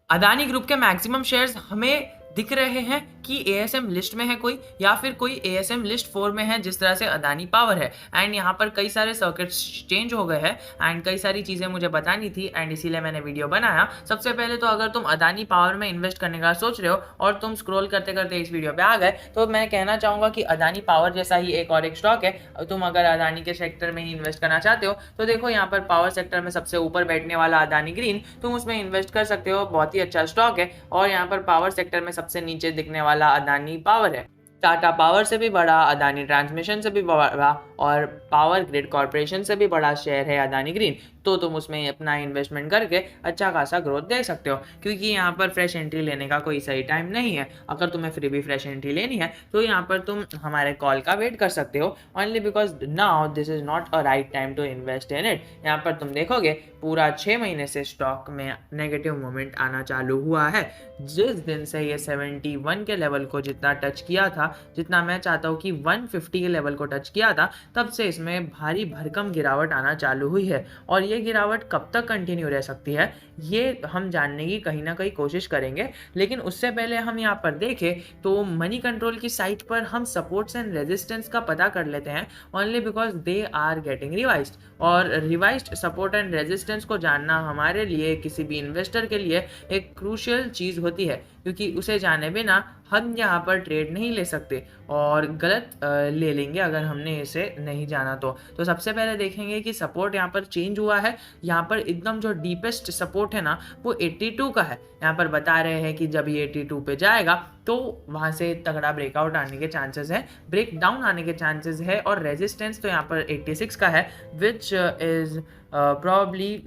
Adani group के maximum shares हमें दिख रहे हैं कि एएसएम लिस्ट में है कोई, या फिर कोई एएसएम लिस्ट 4 में है, जिस तरह से अदानी पावर है। एंड यहाँ पर कई सारे सर्किट्स चेंज हो गए हैं एंड कई सारी चीज़ें मुझे बतानी थी एंड इसीलिए मैंने वीडियो बनाया। सबसे पहले तो अगर तुम अदानी पावर में इन्वेस्ट करने का सोच रहे हो और तुम स्क्रॉल करते करते इस वीडियो पे आ गए, तो मैं कहना चाहूँगा कि अदानी पावर जैसा ही एक और एक स्टॉक है। तुम अगर अदानी के सेक्टर में ही इन्वेस्ट करना चाहते हो तो देखो यहाँ पर पावर सेक्टर में सबसे ऊपर बैठने वाला अदानी ग्रीन, तुम उसमें इन्वेस्ट कर सकते हो, बहुत ही अच्छा स्टॉक है। और यहाँ पर पावर सेक्टर में सबसे नीचे दिखने वाला अदानी पावर है। टाटा पावर से भी बड़ा, अदानी ट्रांसमिशन से भी बड़ा और पावर ग्रिड कॉर्पोरेशन से भी बड़ा शेयर है अदानी ग्रीन। तो तुम उसमें अपना इन्वेस्टमेंट करके अच्छा खासा ग्रोथ देख सकते हो, क्योंकि यहाँ पर फ्रेश एंट्री लेने का कोई सही टाइम नहीं है। अगर तुम्हें फ्री भी फ्रेश एंट्री लेनी है तो यहाँ पर तुम हमारे कॉल का वेट कर सकते हो, only because now this is not a right time to invest in it. यहाँ पर तुम देखोगे पूरा 6 महीने से स्टॉक में नेगेटिव मोमेंट आना चालू हुआ है। जिस दिन से ये 71 के लेवल को जितना टच किया था, जितना मैं चाहता हूँ कि 150 के लेवल को टच किया था, तब से इसमें भारी भरकम गिरावट आना चालू हुई है। और ये गिरावट कब तक कंटिन्यू रह सकती है ये हम जानने की कहीं ना कहीं कोशिश करेंगे। लेकिन उससे पहले हम यहाँ पर देखें तो मनी कंट्रोल की साइट पर हम सपोर्ट्स एंड रेजिस्टेंस का पता कर लेते हैं, only because they are getting revised. और रिवाइज्ड सपोर्ट एंड रेजिस्टेंस को जानना हमारे लिए, किसी भी इन्वेस्टर के लिए एक क्रूशियल चीज़ होती है, क्योंकि उसे जाने बिना हम यहाँ पर ट्रेड नहीं ले सकते और गलत ले लेंगे अगर हमने इसे नहीं जाना तो सबसे पहले देखेंगे कि सपोर्ट यहाँ पर चेंज हुआ है। यहाँ पर एकदम जो डीपेस्ट सपोर्ट है ना, वो 82 का है। यहाँ पर बता रहे हैं कि जब ये 82 पे जाएगा तो वहाँ से तगड़ा ब्रेकआउट आने के चांसेस है, ब्रेक डाउन आने के चांसेस है। और रेजिस्टेंस तो यहाँ पर 86 का है, which is probably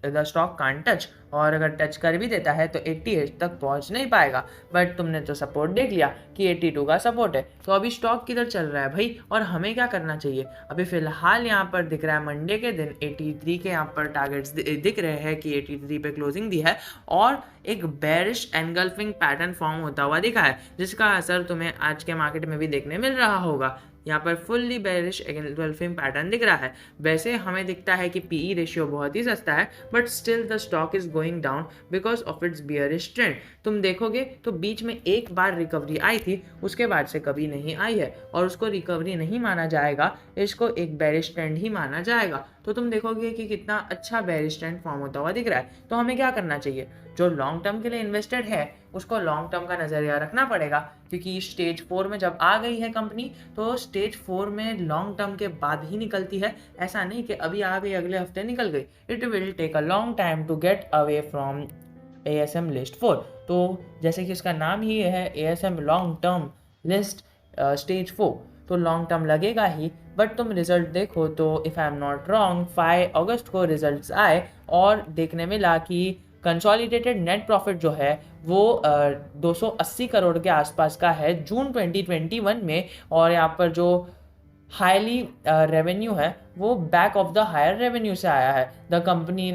the stock can't touch. और अगर टच कर भी देता है तो 88 तक पहुंच नहीं पाएगा। बट तुमने तो सपोर्ट देख लिया कि 82 का सपोर्ट है, तो अभी स्टॉक किधर चल रहा है भाई, और हमें क्या करना चाहिए? अभी फिलहाल यहाँ पर दिख रहा है मंडे के दिन 83 के यहाँ पर टारगेट्स दिख रहे हैं कि 83 पे क्लोजिंग दी है और एक बेरिश एनगल्फिंग पैटर्न फॉर्म होता हुआ दिखा है, जिसका असर तुम्हें आज के मार्केट में भी देखने मिल रहा होगा। यहाँ पर फुल्ली बेरिश एनगल्फिंग पैटर्न दिख रहा है। वैसे हमें दिखता है कि पीई रेशियो बहुत ही सस्ता है, but still the stock is going down because of its bearish trend. तुम देखोगे तो बीच में एक बार रिकवरी आई थी, उसके बाद से कभी नहीं आई है और उसको रिकवरी नहीं माना जाएगा, इसको एक बेरिश ट्रेंड ही माना जाएगा। तो तुम देखोगे कि कितना अच्छा बेरिश ट्रेंड फॉर्म होता हुआ दिख रहा है। तो हमें क्या करना चाहिए? जो लॉन्ग टर्म के लिए इन्वेस्टेड है उसको लॉन्ग टर्म का नज़रिया रखना पड़ेगा, क्योंकि स्टेज 4 में जब आ गई है कंपनी तो स्टेज 4 में लॉन्ग टर्म के बाद ही निकलती है। ऐसा नहीं कि अभी आ गई अगले हफ्ते निकल गई। It will take a long time to get away from ASM list 4। तो जैसे कि इसका नाम ही है ASM long term list stage 4, तो लॉन्ग टर्म लगेगा ही। बट तुम रिजल्ट देखो तो if I am not wrong 5 अगस्त को रिजल्ट्स आए और देखने मिला कि कंसोलिडेटेड नेट प्रॉफिट जो है वो 280 करोड़ के आसपास का है जून 2021 में। और यहाँ पर जो हाईली रेवेन्यू है वो back of the higher revenue से आया है। द कंपनी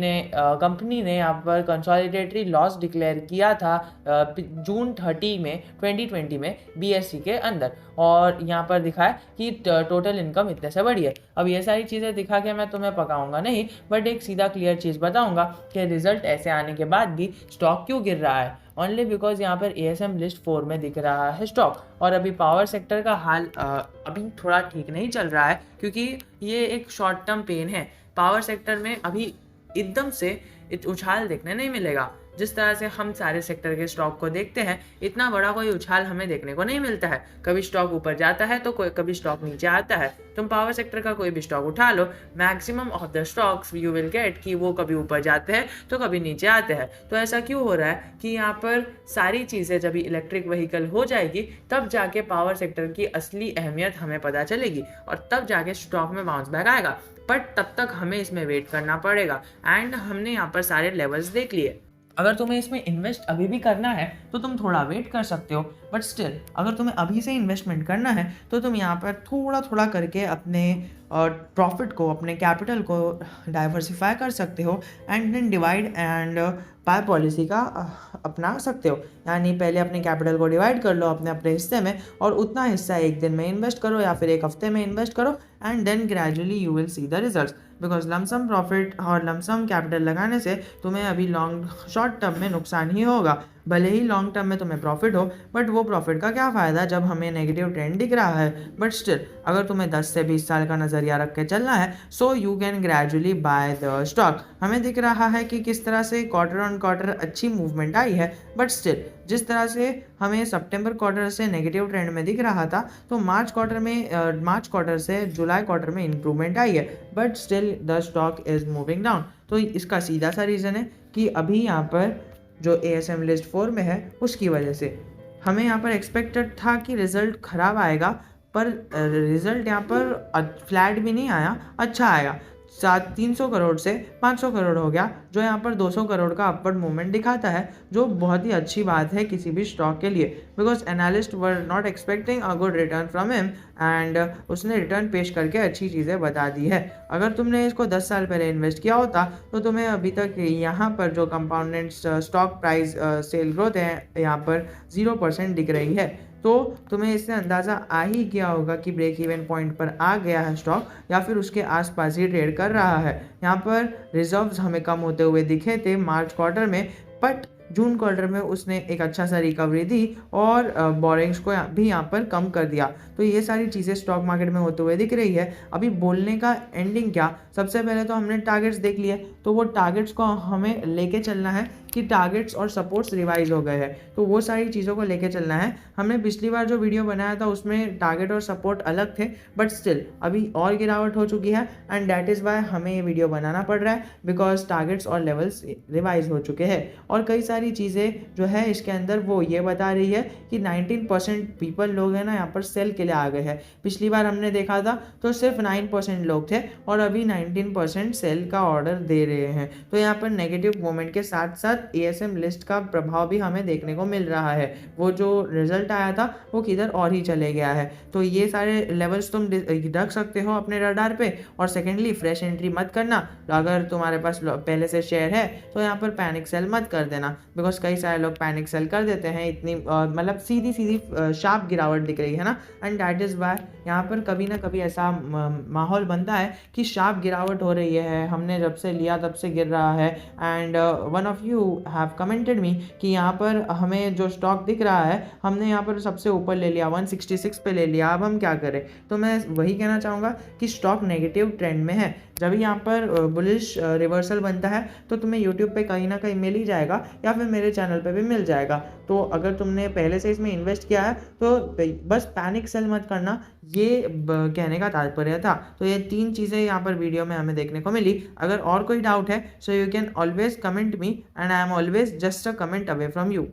ने यहाँ पर कंसोलिडेटरी लॉस डिक्लेयर किया था जून 30 में 2020 में बीएससी के अंदर, और यहाँ पर दिखा है कि टोटल इनकम इतने से बढ़ी है। अब ये सारी चीज़ें दिखा के मैं तुम्हें पकाऊंगा नहीं, बट एक सीधा क्लियर चीज़ बताऊंगा कि रिजल्ट ऐसे आने के बाद भी स्टॉक क्यों गिर रहा है, ओनली बिकॉज यहाँ पर एएसएम लिस्ट 4 में दिख रहा है स्टॉक। और अभी पावर सेक्टर का हाल अभी थोड़ा ठीक नहीं चल रहा है, क्योंकि ये एक शॉर्ट टर्म पेन है। पावर सेक्टर में अभी एकदम से उछाल देखने नहीं मिलेगा। जिस तरह से हम सारे सेक्टर के स्टॉक को देखते हैं, इतना बड़ा कोई उछाल हमें देखने को नहीं मिलता है। कभी स्टॉक ऊपर जाता है तो कभी स्टॉक नीचे आता है। तुम पावर सेक्टर का कोई भी स्टॉक उठा लो, maximum of the stocks you will get कि वो कभी ऊपर जाते हैं तो कभी नीचे आते हैं। तो ऐसा क्यों हो रहा है कि यहाँ पर सारी चीज़ें जब इलेक्ट्रिक व्हीकल हो जाएगी तब जाके पावर सेक्टर की असली अहमियत हमें पता चलेगी और तब जाके स्टॉक में बाउंस बैक आएगा। बट तब तक हमें इसमें वेट करना पड़ेगा। एंड हमने यहाँ पर सारे लेवल्स देख लिए। अगर तुम्हें इसमें इन्वेस्ट अभी भी करना है तो तुम थोड़ा वेट कर सकते हो, बट स्टिल अगर तुम्हें अभी से इन्वेस्टमेंट करना है तो तुम यहाँ पर थोड़ा थोड़ा करके अपने और प्रॉफिट को, अपने कैपिटल को डाइवर्सिफाई कर सकते हो and then divide and buy policy का अपना सकते हो। यानी पहले अपने कैपिटल को डिवाइड कर लो अपने अपने हिस्से में और उतना हिस्सा एक दिन में इन्वेस्ट करो या फिर एक हफ्ते में इन्वेस्ट करो and then gradually you will see the results. Because lump sum profit और लमसम कैपिटल लगाने से तुम्हें अभी लॉन्ग शॉर्ट टर्म में नुकसान ही होगा। भले ही लॉन्ग टर्म में तुम्हें प्रॉफिट हो, बट वो प्रॉफिट का क्या फ़ायदा जब हमें नेगेटिव ट्रेंड दिख रहा है। बट स्टिल अगर तुम्हें 10 से 20 साल का नज़रिया रख के चलना है, so you can gradually by the stock. हमें दिख रहा है कि किस तरह से क्वार्टर ऑन क्वार्टर अच्छी मूवमेंट आई है, बट स्टिल जिस तरह से हमें सितंबर क्वार्टर से नेगेटिव ट्रेंड में दिख रहा था, तो मार्च क्वार्टर से जुलाई क्वार्टर में इंप्रूवमेंट आई है, but still the stock is moving down. तो इसका सीधा सा रीज़न है कि अभी यहाँ पर जो ASM लिस्ट 4 में है उसकी वजह से हमें यहाँ पर एक्सपेक्टेड था कि रिज़ल्ट ख़राब आएगा, पर रिज़ल्ट यहाँ पर फ्लैट भी नहीं आया, अच्छा आया। 300 करोड़ से 500 करोड़ हो गया, जो यहाँ पर 200 करोड़ का अपवर्ड मूवमेंट दिखाता है, जो बहुत ही अच्छी बात है किसी भी स्टॉक के लिए। Because analyst were not expecting a good return from him and उसने रिटर्न पेश करके अच्छी चीज़ें बता दी है। अगर तुमने इसको 10 साल पहले इन्वेस्ट किया होता तो तुम्हें अभी तक यहाँ पर जो compounded stock price cell growth है यहाँ पर 0% दिख रही है। तो तुम्हें इससे अंदाज़ा आ ही गया होगा कि ब्रेक इवन पॉइंट पर आ गया है स्टॉक या फिर उसके आसपास ही ट्रेड कर रहा है। यहाँ पर रिजर्व्स हमें कम होते हुए दिखे थे मार्च क्वार्टर में, बट जून क्वार्टर में उसने एक अच्छा सा रिकवरी दी और बोरिंग्स को भी यहाँ पर कम कर दिया। तो ये सारी चीज़ें स्टॉक मार्केट में होते हुए दिख रही है। अभी बोलने का एंडिंग क्या, सबसे पहले तो हमने टारगेट्स देख लिए, तो वो टारगेट्स को हमें लेके चलना है कि टारगेट्स और सपोर्ट्स रिवाइज हो गए हैं, तो वो सारी चीज़ों को लेके चलना है। हमने पिछली बार जो वीडियो बनाया था उसमें टारगेट और सपोर्ट अलग थे, बट स्टिल अभी और गिरावट हो चुकी है एंड दैट इज़ वाई हमें ये वीडियो बनाना पड़ रहा है, बिकॉज टारगेट्स और लेवल्स रिवाइज हो चुके हैं। और कई सारी चीज़ें जो है इसके अंदर वो ये बता रही है कि 19% पीपल लोग हैं ना यहाँ पर सेल के लिए आ गए हैं। पिछली बार हमने देखा था तो सिर्फ 9% लोग थे और अभी 19% सेल का ऑर्डर दे रहे हैं। तो यहाँ पर नेगेटिव मोमेंट के साथ साथ ASM लिस्ट का प्रभाव भी हमें देखने को मिल रहा है। वो जो रिजल्ट आया था वो किधर और ही चले गया है। तो ये सारे लेवल्स तुम रख सकते हो अपने रडार पे। और सेकेंडली फ्रेश एंट्री मत करना, अगर तुम्हारे पास पहले से शेयर है तो यहाँ पर पैनिक सेल मत कर देना, बिकॉज कई सारे लोग पैनिक सेल कर देते हैं। इतनी मतलब सीधी शार्प गिरावट दिख रही है ना, एंड दैट इज़ वाई यहाँ पर कभी ना कभी ऐसा माहौल बनता है कि शार्प गिरावट हो रही है, हमने जब से लिया तब से गिर रहा है। And one of you have commented me कि यहाँ पर हमें जो स्टॉक दिख रहा है हमने यहाँ पर सबसे ऊपर ले लिया, 166 पे ले लिया, अब हम क्या करें। तो मैं वही कहना चाहूँगा कि स्टॉक नेगेटिव ट्रेंड में है। जब यहाँ पर बुलिश रिवर्सल बनता है तो तुम्हें यूट्यूब पे कहीं ना कहीं मिल ही जाएगा या फिर मेरे चैनल पे भी मिल जाएगा। तो अगर तुमने पहले से इसमें इन्वेस्ट किया है तो बस पैनिक सेल मत करना, ये कहने का तात्पर्य था। तो ये 3 चीज़ें यहाँ पर वीडियो में हमें देखने को मिली। अगर और कोई डाउट है so you can always comment me and I am always just a comment away from you.